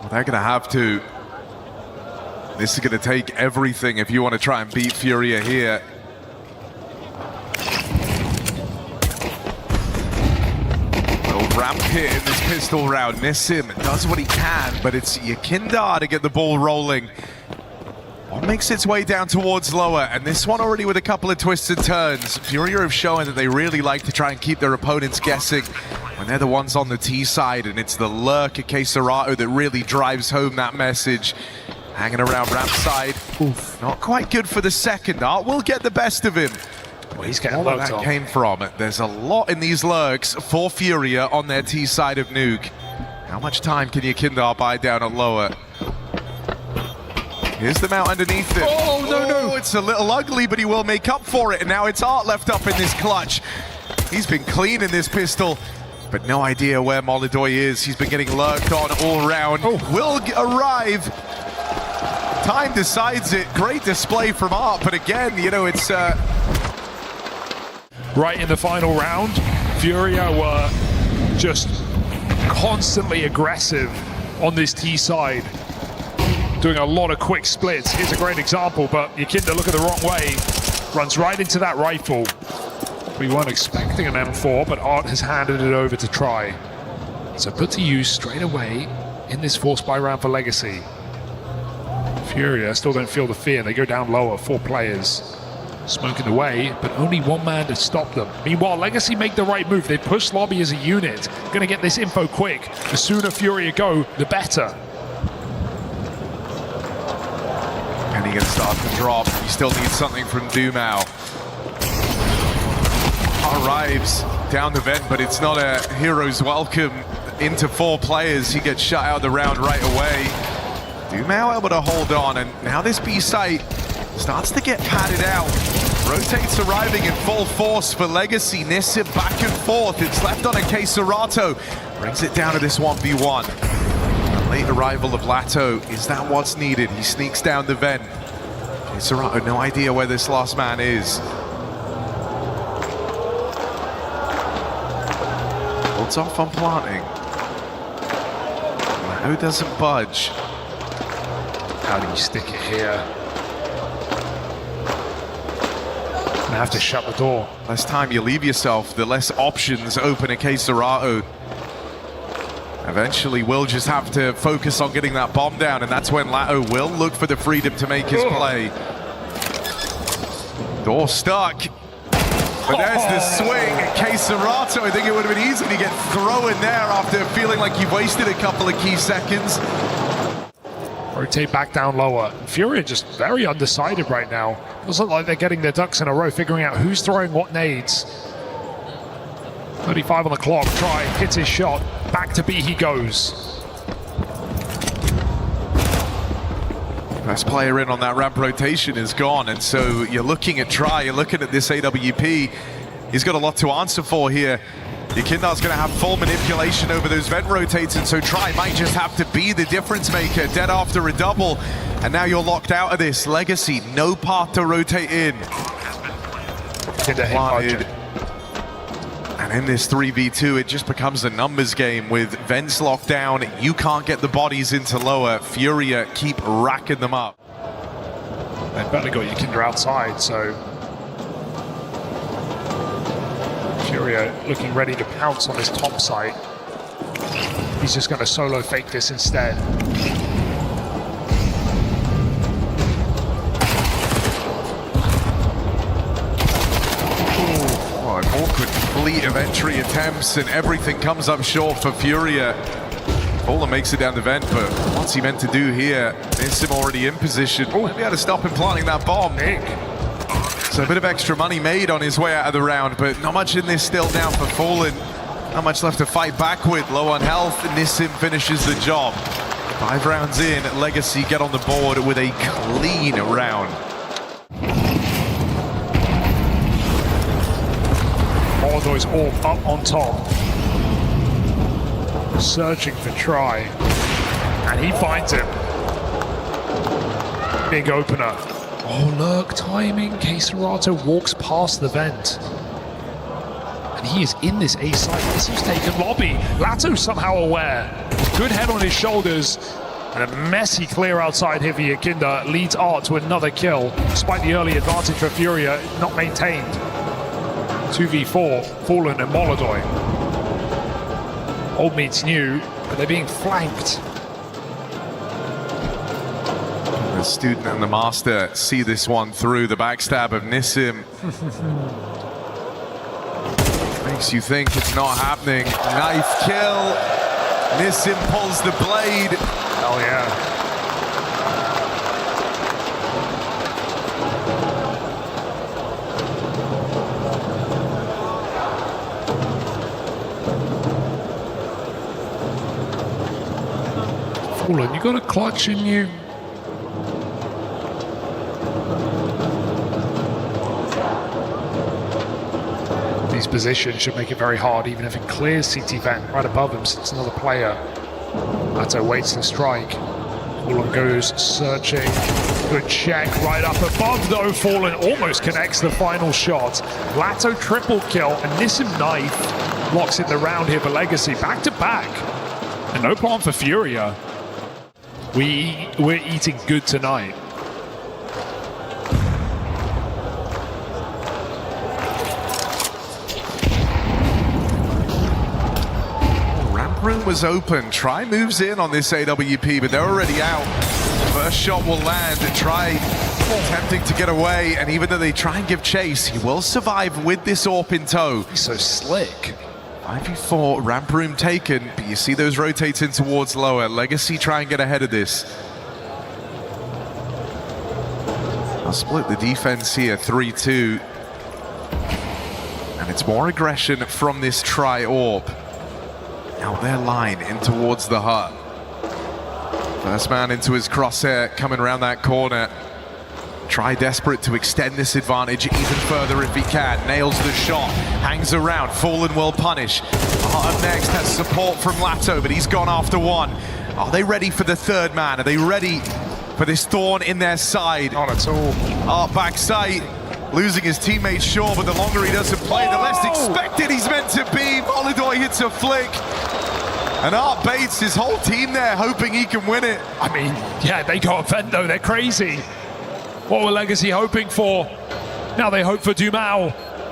Well, they're going to have to. This is going to take everything if you want to try and beat Furia here. Little ramp hit in this pistol round. Nissim does what he can, but it's Yakinda to get the ball rolling. One makes its way down towards lower, and this one already with a couple of twists and turns. Furia have shown that they really like to try and keep their opponents guessing when they're the ones on the T side, and it's the lurk of Cs2 that really drives home that message. Hanging around ramp side. Oof, not quite good for the second. Art will get the best of him. Well, he's getting Where lurked that on. came from. There's a lot in these lurks for Furia on their T side of Nuke. How much time can Yakinda buy down at lower? Here's the mount underneath him. Oh, no. It's a little ugly, but he will make up for it. And now it's Art left up in this clutch. He's been clean in this pistol, but no idea where Molidoy is. He's been getting lurked on all round. Will arrive. Time decides it. Great display from Art, but again, you know, it's... Right in the final round, Furia were just constantly aggressive on this T side, doing a lot of quick splits. Here's a great example, but Yakinda, look at the wrong way, runs right into that rifle. We weren't expecting an M4, but Art has handed it over to try. So put to use straight away in this force buy round for Legacy. Furia still don't feel the fear. They go down lower, 4 players. Smoking away, but only 1 man to stop them. Meanwhile, Legacy make the right move. They push lobby as a unit. Gonna get this info quick. The sooner Furia go, the better. And he gonna start to drop. He still needs something from Dumao. Arrives down the vent, but it's not a hero's welcome into 4 players. He gets shut out of the round right away. Dumao able to hold on, and now this B site starts to get padded out. Rotates arriving in full force for Legacy. Nissim back and forth. It's left on a Cs2. Brings it down to this 1v1. The late arrival of Lato, is that what's needed? He sneaks down the vent. Cs2, no idea where this last man is. Holds off on planting. Lato doesn't budge. How do you stick it here? Gonna have to shut the door. Less time you leave yourself, the less options open a Cs2. Eventually, we'll just have to focus on getting that bomb down, and that's when Lato will look for the freedom to make his play. Door stuck. But there's the swing. Cs2, I think it would have been easy to get thrown there after feeling like you've wasted a couple of key seconds. Rotate back down lower. Furia just very undecided right now. Doesn't look like they're getting their ducks in a row, figuring out who's throwing what nades. 35 on the clock. Try, hits his shot. Back to B he goes. Best player in on that ramp rotation is gone, and so you're looking at Try, you're looking at this AWP. He's got a lot to answer for here. Yakinda's going to have full manipulation over those vent rotates, and so Try might just have to be the difference maker. Dead after a double, and now you're locked out of this. Legacy, no path to rotate in. Planted. And in this 3v2, it just becomes a numbers game with vents locked down. You can't get the bodies into lower. Furia keep racking them up. They've barely got Yakinda outside, so Furia looking ready to pounce on this top site. He's just going to solo fake this instead. Awkward fleet of entry attempts, and everything comes up short for Furia. Bowler makes it down the vent, but what's he meant to do here? Nissim already in position. Maybe had to stop him planting that bomb. So a bit of extra money made on his way out of the round, but not much in this still now for Fallen. Not much left to fight back with. Low on health, Nissim finishes the job. 5 rounds in, Legacy get on the board with a clean round. Molidoy's all up on top. Searching for Try. And he finds him. Big opener. Oh, look, timing. Cs2 walks past the vent. And he is in this A site. This is taken lobby. Lato somehow aware. Good head on his shoulders. And a messy clear outside here for Yakinda leads Art to another kill, despite the early advantage for Furia not maintained. 2v4, Fallen and Molodoy. Old meets new, but they're being flanked. The student and the master see this one through. The backstab of Nissim makes you think it's not happening. Knife kill. Nissim pulls the blade. Hell yeah. Fallen, you got a clutch in you. These positions should make it very hard, even if it clears CT vent right above him, sits another player. Lato waits to strike. Fallen goes searching. Good check right up above though. Fallen almost connects the final shot. Lato triple kill, and Nissim knife locks in the round here for Legacy. Back to back. And no plan for Furia. We're eating good tonight. Room was open. Try moves in on this AWP, but they're already out. First shot will land. Try attempting to get away, and even though they try and give chase, he will survive with this AWP in tow. He's so slick. 5v4, ramp room taken, but you see those rotating towards lower. Legacy try and get ahead of this. I'll split the defense here, 3-2. And it's more aggression from this try AWP. Now their line in towards the hut. First man into his crosshair, coming around that corner. Try desperate to extend this advantage even further if he can. Nails the shot, hangs around. Fallen will punish. Up next has support from Lato, but he's gone after one. Are they ready for the third man? Are they ready for this thorn in their side? Not at all. Art backside, losing his teammate, sure, but the longer he doesn't play, the less expected he's meant to be. Molodoy hits a flick. And Art baits his whole team there, hoping he can win it. I mean, yeah, they got a vent though, they're crazy. What were Legacy hoping for? Now they hope for Dumao.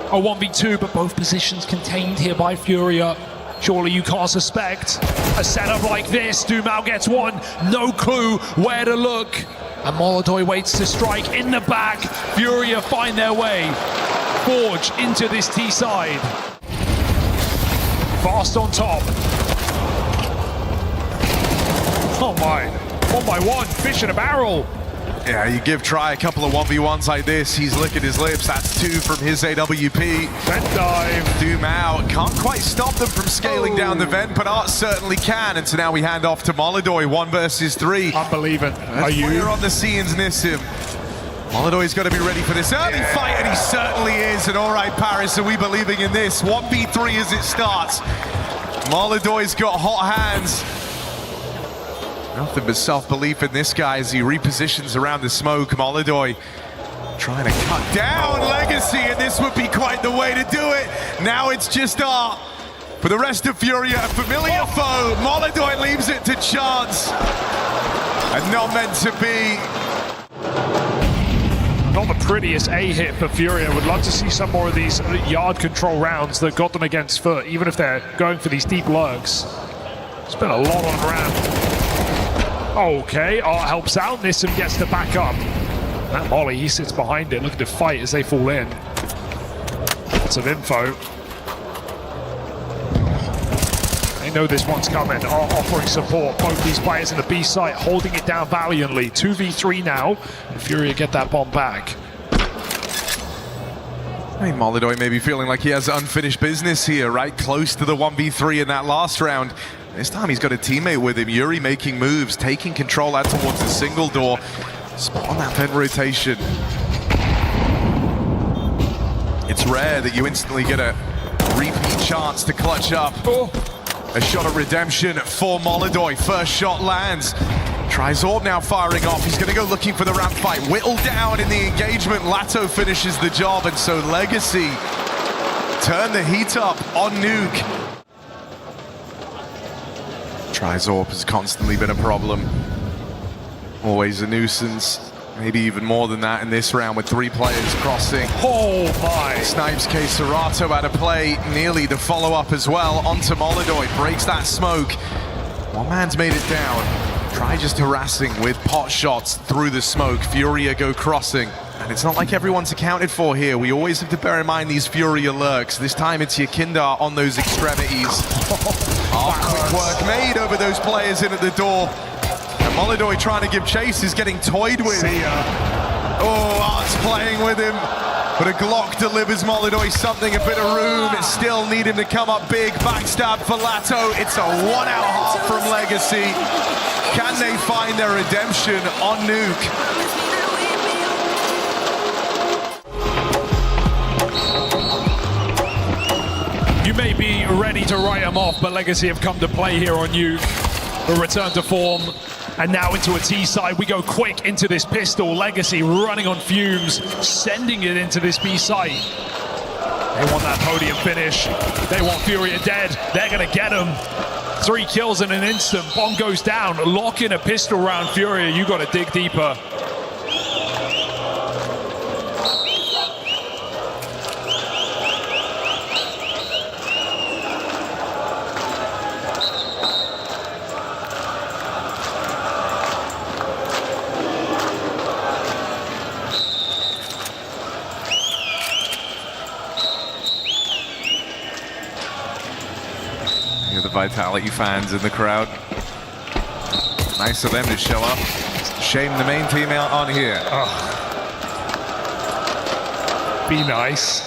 A 1v2, but both positions contained here by Furia. Surely you can't suspect a setup like this. Dumao gets one, no clue where to look. And Molodoy waits to strike in the back. Furia find their way. Forge into this T side. Fast on top. Oh my, 1x1, fish in a barrel. Yeah, you give Try a couple of 1v1s like this, he's licking his lips. That's two from his AWP. Vent dive. Dumao can't quite stop them from scaling down the vent, but Art certainly can. And so now we hand off to Molodoy, 1 versus 3. Unbelievable. Are you? We're on the scenes, Nissim. Molodoy's got to be ready for this early fight, and he certainly is. And all right, Paris, are we believing in this? 1v3 as it starts. Molodoy's got hot hands. Nothing but self-belief in this guy as he repositions around the smoke. Molodoy trying to cut down Legacy, and this would be quite the way to do it. Now it's just Art. For the rest of Furia, a familiar foe. Molodoy leaves it to chance. And not meant to be. Not the prettiest A hit for Furia. Would love to see some more of these yard control rounds that got them against foot, even if they're going for these deep lurks. It's been a lot on ramp. Okay, Art helps out. Nissim gets to back up. That Molly, he sits behind it, looking to fight as they fall in. Lots of info. They know this one's coming. Art offering support. Both these players in the B site holding it down valiantly. 2v3 now. And Furia get that bomb back. I mean, Molodoy may be feeling like he has unfinished business here, right? Close to the 1v3 in that last round. This time he's got a teammate with him. Yuri making moves, taking control out towards the single door. Spot on that vent rotation. It's rare that you instantly get a repeat chance to clutch up. A shot at redemption for Molodoy. First shot lands. Tries AWP now firing off. He's going to go looking for the ramp fight. Whittled down in the engagement. Lato finishes the job, and so Legacy turn the heat up on Nuke. Tries AWP has constantly been a problem. always a nuisance. Maybe even more than that in this round with 3 players crossing. Oh my! Snipes Cs2 out of play, nearly the follow-up as well. Onto Molidoy, breaks that smoke. One man's made it down. Try just harassing with pot shots through the smoke. Furia go crossing. And it's not like everyone's accounted for here. We always have to bear in mind these Furia lurks. This time it's Yakindar on those extremities. Quick work made over those players in at the door. And Molidoy trying to give chase is getting toyed with. Oh, Art's playing with him. But a Glock delivers Molidoy something, a bit of room. It still need him to come up big. Backstab for Lato. It's a 1-out half from Legacy. Can they find their redemption on Nuke? You may be ready to write them off, but Legacy have come to play here on Nuke. A return to form, and now into a T side. We go quick into this pistol. Legacy running on fumes, sending it into this B site. They want that podium finish. They want Furia dead. They're gonna get him. 3 kills in an instant. Bomb goes down. Lock in a pistol round, Furia. You gotta dig deeper. The Vitality fans in the crowd. Nice of them to show up. Shame the main team out on here. Be nice.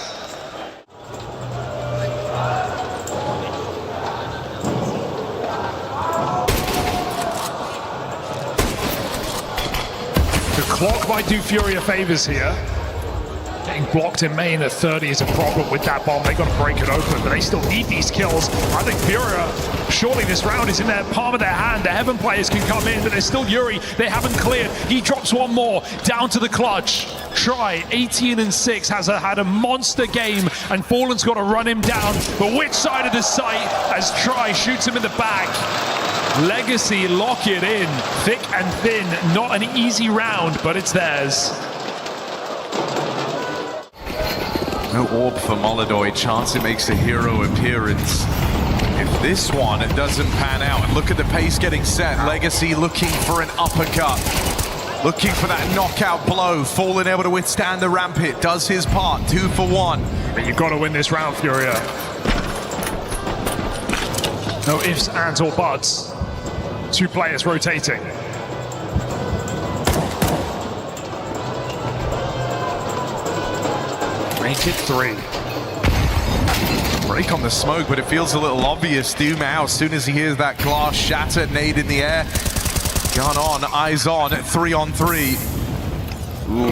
The clock might do Furia favors here. Getting blocked in main at 30 is a problem with that bomb. They got to break it open, but they still need these kills. I think Furia, surely this round is in their palm of their hand. The Heaven players can come in, but there's still Yuri. They haven't cleared. He drops one more down to the clutch. Try 18-6 has had a monster game, and Fallen's got to run him down. But which side of the site as Try shoots him in the back? Legacy lock it in, thick and thin. Not an easy round, but it's theirs. No orb for Molidoy. Chance it makes a hero appearance. If this one doesn't pan out, and look at the pace getting set. Legacy looking for an uppercut. Looking for that knockout blow. Fallen able to withstand the ramp hit. Does his part. 2 for 1. But you've got to win this round, Furia. No ifs, ands, or buts. 2 players rotating. Make it 3. Break on the smoke, but it feels a little obvious. Dumao, as soon as he hears that glass shatter, nade in the air. Gun on, eyes on, 3 on 3. Ooh,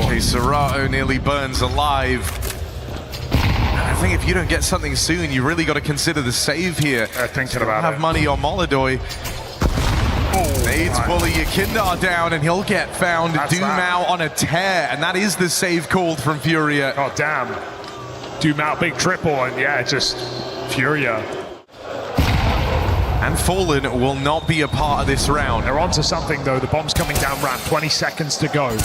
Cs2 nearly burns alive. I think if you don't get something soon, you really got to consider the save here. Thinking about have it. money on Molidoy. Nades bully Yakindar down, and he'll get found. Dumao on a tear, and that is the save called from Furia. Oh, damn. Dumao, big triple, and yeah, just Furia. And Fallen will not be a part of this round. They're onto something, though. The bomb's coming down ramp, 20 seconds to go.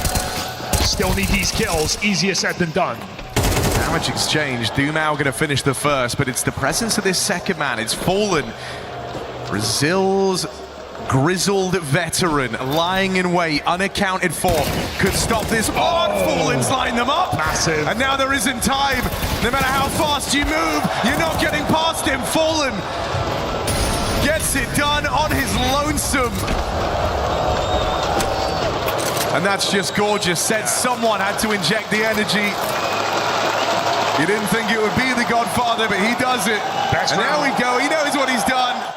Still need these kills, easier said than done. Damage exchange. Dumao going to finish the first, but it's the presence of this second man. It's Fallen. Brazil's grizzled veteran, lying in wait, unaccounted for. Could stop this. Fallen's lined them up. Massive. And now there isn't time. No matter how fast you move, you're not getting past him. Fallen gets it done on his lonesome. And that's just gorgeous. Said someone had to inject the energy. You didn't think it would be the Godfather, but he does it. Best and round. there we go. He knows what he's done.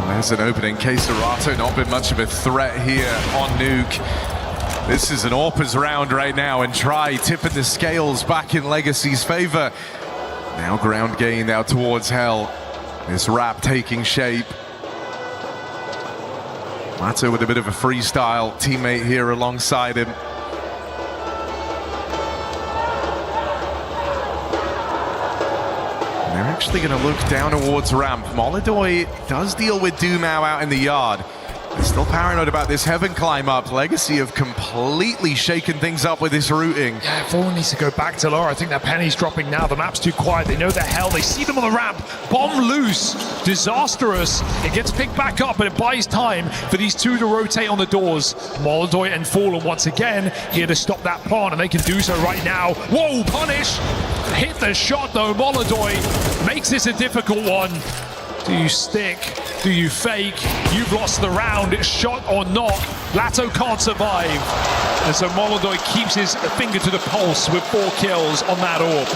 There's an opening. Cs2 not been much of a threat here on Nuke. This is an AWPers round right now, and Try tipping the scales back in Legacy's favor. Now ground gained out towards Hell. This wrap taking shape. Lato with a bit of a freestyle, teammate here alongside him. actually going to look down towards ramp. Molidoy does deal with Dumao out in the yard. They're still paranoid about this heaven climb up. Legacy have completely shaken things up with this routing. Yeah, Fallen needs to go back to lower. I think that penny's dropping now. The map's too quiet. They know the hell. They see them on the ramp. Bomb loose. Disastrous. It gets picked back up, but it buys time for these two to rotate on the doors. Molidoy and Fallen once again here to stop that plant, and they can do so right now. Whoa, punish! Hit the shot though. Molidoy makes this a difficult one. Do you stick? Do you fake? You've lost the round, shot or not. Lato can't survive. And so Molidoy keeps his finger to the pulse with 4 kills on that orb.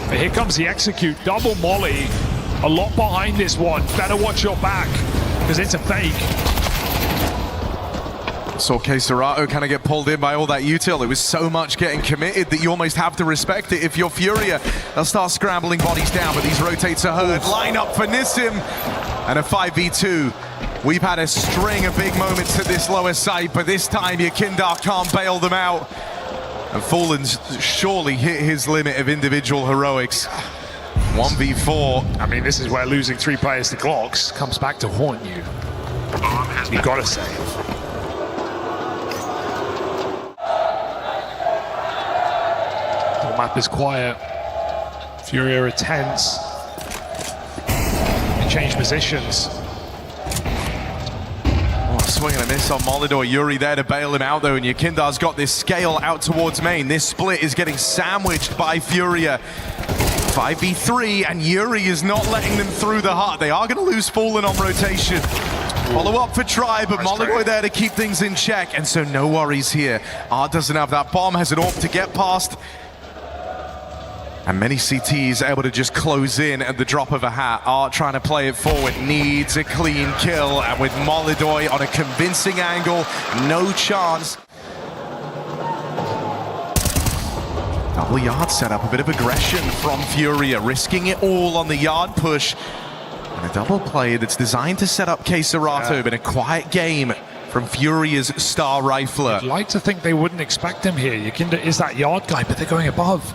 But here comes the execute. Double molly. A lot behind this one. Better watch your back, because it's a fake. Saw Cs2 kind of get pulled in by all that util. It was so much getting committed that you almost have to respect it. If you're Furia, they'll start scrambling bodies down, but these rotates are heard. Line up for Nissim, and a 5v2. We've had a string of big moments at this lower site, but this time Yakindar can't bail them out. And Fallen's surely hit his limit of individual heroics. 1v4. I mean, this is where losing 3 players to Glocks comes back to haunt you. You gotta save. The map is quiet. Furia are tense. They change positions. Oh, swing and a miss on Molidoy. Yuri there to bail him out though, and Yakindar's got this scale out towards main. This split is getting sandwiched by Furia. 5v3, and Yuri is not letting them through the heart. They are going to lose Fallen on rotation. Follow up for Try, but Molidoy there to keep things in check, and so no worries here. Art doesn't have that bomb, has an AWP to get past. And many CTs able to just close in at the drop of a hat. Art trying to play it forward, needs a clean kill, and with Molidoy on a convincing angle, no chance. Double yard setup, a bit of aggression from Furia, risking it all on the yard push. And a double play that's designed to set up Cs2, but a quiet game from Furia's star rifler. I'd like to think they wouldn't expect him here. Yakinda is that yard guy, but they're going above.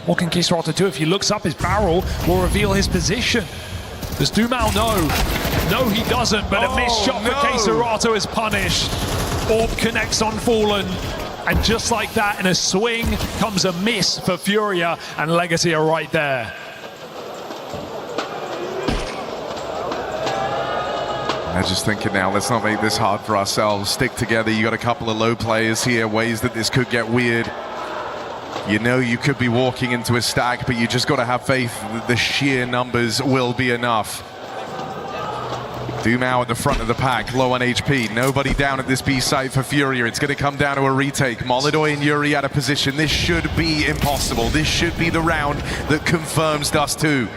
What can Cs2 do? If he looks up, his barrel will reveal his position. Does Dumao know? No, he doesn't, but a missed shot for Cs2 is punished. Orb connects on Fallen, and just like that, in a swing, comes a miss for Furia, and Legacy are right there. I'm just thinking now, let's not make this hard for ourselves. Stick together. You got a couple of low players here, ways that this could get weird. You know you could be walking into a stack, but you just got to have faith that the sheer numbers will be enough. Dumao at the front of the pack, low on HP. Nobody down at this B site for Furia. It's going to come down to a retake. Molidoy and Yuri out of position. This should be impossible. This should be the round that confirms Dust 2.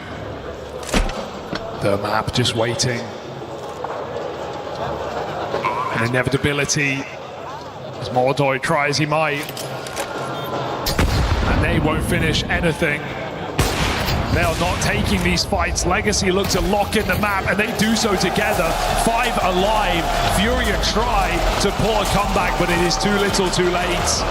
The map just waiting. An inevitability, as Molidoy try as he might. And they won't finish anything. They are not taking these fights. Legacy look to lock in the map, and they do so together. 5 alive. Furia try to pull a comeback, but it is too little too late.